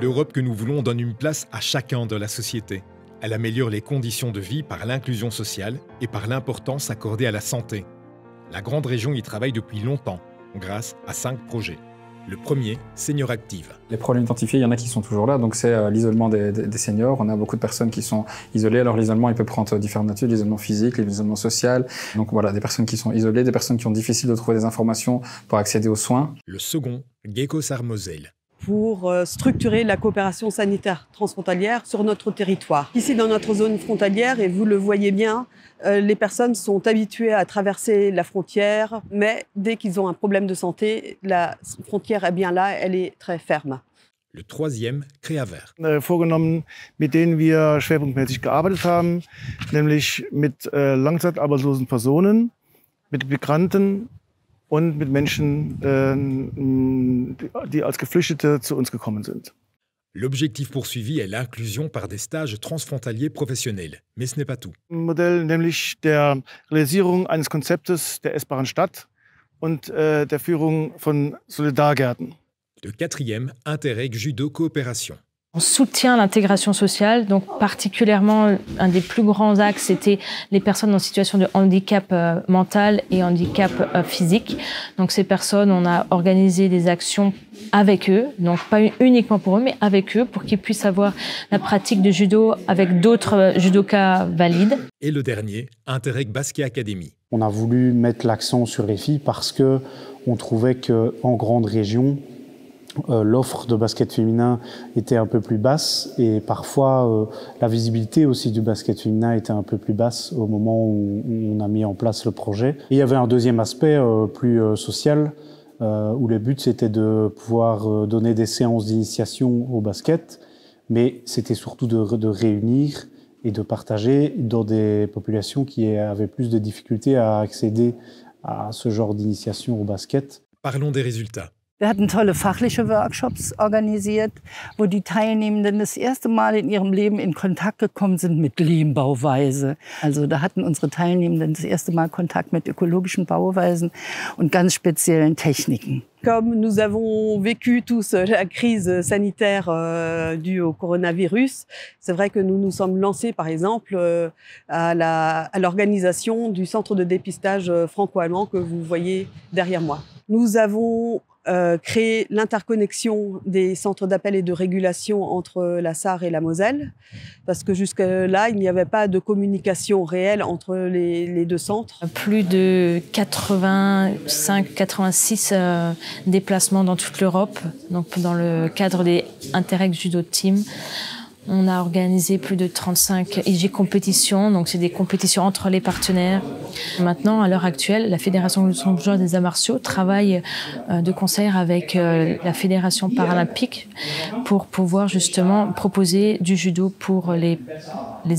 L'Europe que nous voulons donne une place à chacun de la société. Elle améliore les conditions de vie par l'inclusion sociale et par l'importance accordée à la santé. La grande région y travaille depuis longtemps, grâce à 5 projets. Le premier, Senior Active. Les problèmes identifiés, il y en a qui sont toujours là, donc c'est l'isolement des seniors. On a beaucoup de personnes qui sont isolées. Alors l'isolement, il peut prendre différentes natures, l'isolement physique, l'isolement social. Donc voilà, des personnes qui sont isolées, des personnes qui ont difficile de trouver des informations pour accéder aux soins. Le second, Gecko Sarmosel. Pour structurer la coopération sanitaire transfrontalière sur notre territoire. Ici, dans notre zone frontalière, et vous le voyez bien, les personnes sont habituées à traverser la frontière, mais dès qu'ils ont un problème de santé, la frontière est bien là, elle est très ferme. Le troisième, Creaver. Vorgenommen, mit denen wir schwerpunktmäßig gearbeitet haben, nämlich mit langzeitarbeitslosen Personen, mit Migranten und mit Menschen, die als Geflüchtete zu uns gekommen sind. L'objectif poursuivi est l'inclusion par des stages transfrontaliers professionnels. Mais ce n'est pas tout. Ein Modell nämlich der Realisierung eines Konzeptes der essbaren Stadt und der Führung von Solidargärten. Le quatrième, Interreg Judo Coopération. On soutient l'intégration sociale, donc particulièrement un des plus grands axes, c'était les personnes en situation de handicap mental et handicap physique. Donc ces personnes, on a organisé des actions avec eux, donc pas uniquement pour eux, mais avec eux, pour qu'ils puissent avoir la pratique de judo avec d'autres judokas valides. Et le dernier, Interreg Basket Academy. On a voulu mettre l'accent sur les filles parce qu'on trouvait qu'en grande région, l'offre de basket féminin était un peu plus basse et parfois la visibilité aussi du basket féminin était un peu plus basse au moment où on a mis en place le projet. Et il y avait un deuxième aspect plus social où le but c'était de pouvoir donner des séances d'initiation au basket, mais c'était surtout de réunir et de partager dans des populations qui avaient plus de difficultés à accéder à ce genre d'initiation au basket. Parlons des résultats. Wir hatten tolle fachliche Workshops organisiert, wo die Teilnehmenden das erste Mal in ihrem Leben in Kontakt gekommen sind mit Lehmbauweise. Also da hatten unsere Teilnehmenden das erste Mal Kontakt mit ökologischen Bauweisen und ganz speziellen Techniken. Comme nous avons vécu tous la crise sanitaire due au coronavirus, c'est vrai que nous nous sommes lancés, par exemple, à l'organisation du centre de dépistage franco-allemand que vous voyez derrière moi. Nous avons créé l'interconnexion des centres d'appel et de régulation entre la Sarre et la Moselle, parce que jusque-là, il n'y avait pas de communication réelle entre les deux centres. Plus de 85-86 déplacements dans toute l'Europe, donc dans le cadre des Interreg Judo Team. On a organisé plus de 35 IG compétitions, donc c'est des compétitions entre les partenaires. Maintenant, à l'heure actuelle, la Fédération luxembourgeoise des arts martiaux travaille de concert avec la Fédération paralympique pour pouvoir justement proposer du judo pour les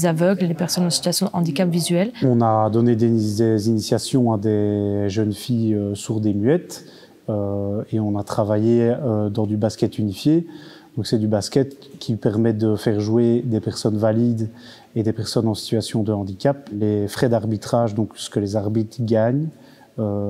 aveugles et les personnes en situation de handicap visuel. On a donné des initiations à des jeunes filles sourdes et muettes et on a travaillé dans du basket unifié. Donc c'est du basket qui permet de faire jouer des personnes valides et des personnes en situation de handicap. Les frais d'arbitrage, donc ce que les arbitres gagnent,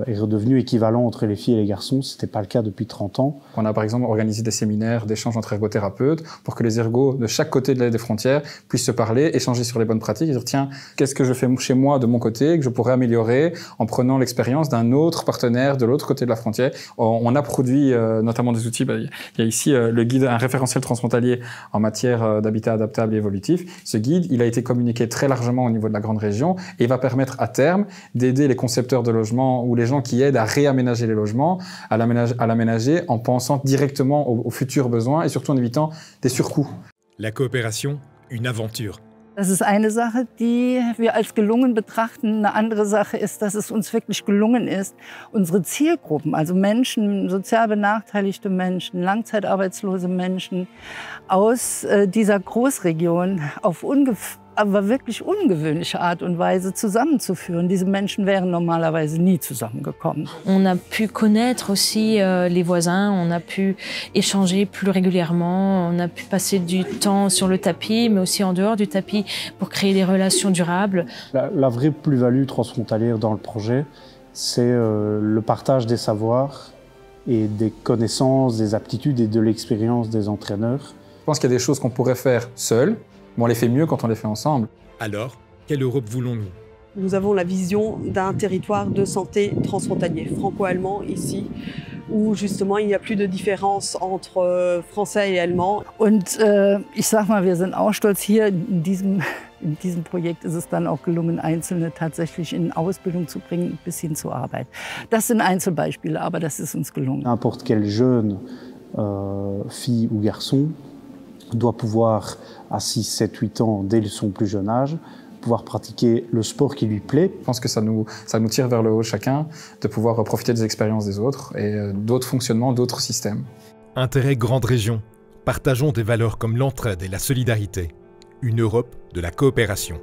est redevenu équivalent entre les filles et les garçons. Ce n'était pas le cas depuis 30 ans. On a par exemple organisé des séminaires d'échange entre ergothérapeutes pour que les ergos de chaque côté des frontières puissent se parler, échanger sur les bonnes pratiques et dire tiens, qu'est-ce que je fais chez moi de mon côté que je pourrais améliorer en prenant l'expérience d'un autre partenaire de l'autre côté de la frontière. On a produit notamment des outils. Il y a ici le guide, un référentiel transfrontalier en matière d'habitat adaptable et évolutif. Ce guide, il a été communiqué très largement au niveau de la grande région et il va permettre à terme d'aider les concepteurs de logements ou les gens qui aident à réaménager les logements, à l'aménager en pensant directement aux futurs besoins et surtout en évitant des surcoûts. La coopération, une aventure. Das ist eine Sache, die wir als gelungen betrachten. Eine andere Sache ist, dass es uns wirklich gelungen ist, unsere Zielgruppen, also Menschen, sozial benachteiligte Menschen, langzeitarbeitslose Menschen aus dieser Großregion auf aber wirklich ungewöhnliche Art und Weise zusammenzuführen. Diese Menschen wären normalerweise nie zusammengekommen. On a pu connaître aussi les voisins, on a pu échanger plus régulièrement, on a pu passer du temps sur le tapis, mais aussi en dehors du tapis pour créer des relations durables. La vraie plus-value transfrontalière dans le projet, c'est le partage des savoirs et des connaissances, des aptitudes et de l'expérience des entraîneurs pense qu'il y a des choses qu'on pourrait faire seuls, mais on les fait mieux quand on les fait ensemble. Alors, quelle Europe voulons-nous? Nous avons la vision d'un territoire de santé transfrontalier, franco-allemand ici, où justement il n'y a plus de différence entre français et allemand. Und ich sag mal, wir sind auch stolz hier in diesem Projekt ist es dann auch gelungen, Einzelne tatsächlich in Ausbildung zu bringen, bis hin zur Arbeit. Das sind Einzelbeispiele, aber das ist uns gelungen. N'importe quel jeune, fille ou garçon, doit pouvoir, à 6, 7, 8 ans, dès son plus jeune âge, pouvoir pratiquer le sport qui lui plaît. Je pense que ça nous tire vers le haut chacun, de pouvoir profiter des expériences des autres et d'autres fonctionnements, d'autres systèmes. Intérêt grande région. Partageons des valeurs comme l'entraide et la solidarité. Une Europe de la coopération.